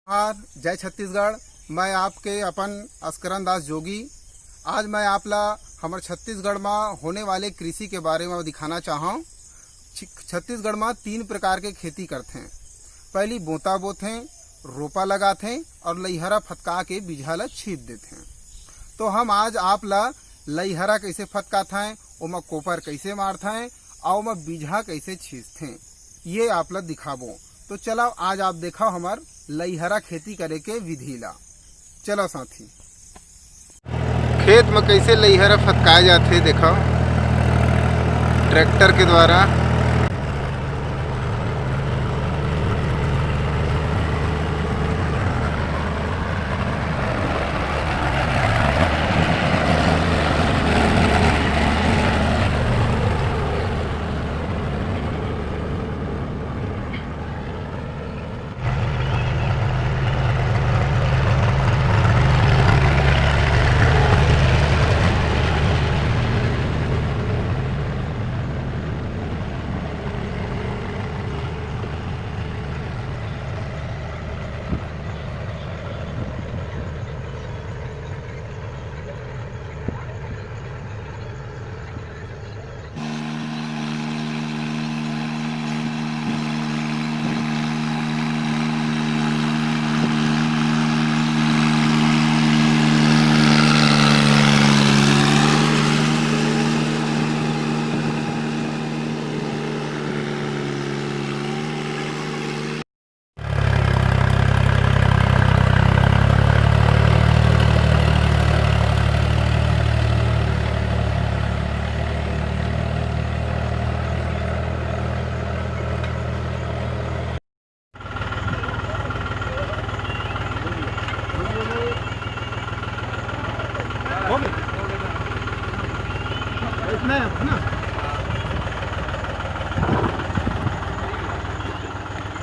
हाँ, जय छत्तीसगढ़। मैं आपके अपन अस्करन दास जोगी। आज मैं आपला हमारे छत्तीसगढ़ में होने वाले कृषि के बारे में दिखाना चाहूँ। छत्तीसगढ़ में 3 प्रकार के खेती करते हैं। पहली बोता बोते हैं, रोपा लगाते हैं और लईहरा फटका के बीजा ला छीप देते हैं। तो हम आज आपला लईहरा कैसे फटकाते हैं, ओमा कोपर कैसे मारते हैं और ओमा बीजा कैसे छींचते हैं, ये आपला दिखाबो। तो चलो आज आप देखो हमार लईहरा खेती करे के विधि ला। चलो साथी, खेत में कैसे लईहरा फटकाए जाते देखो, ट्रैक्टर के द्वारा।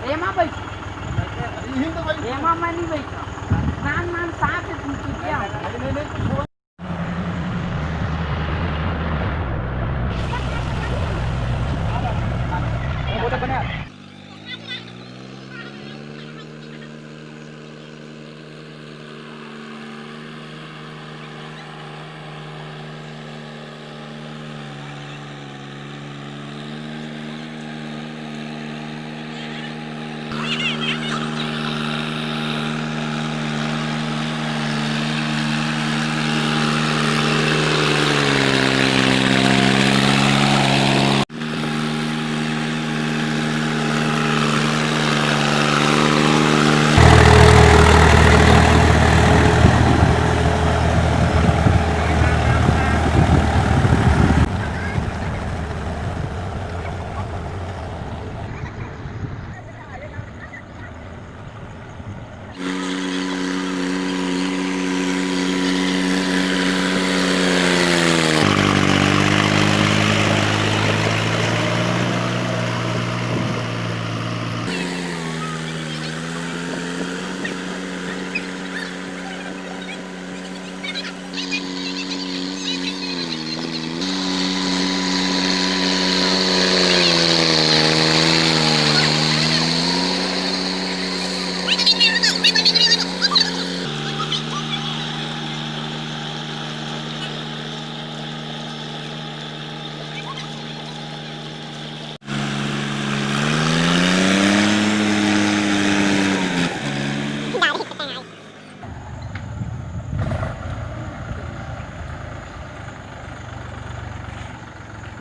एमा बैठ एमा मैं नहीं बैठा नान नान साथ है तुमकी क्या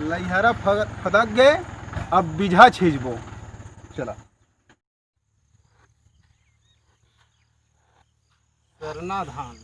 लईहरा फदक गए, अब बीजा छींचबो। चला सरना धान।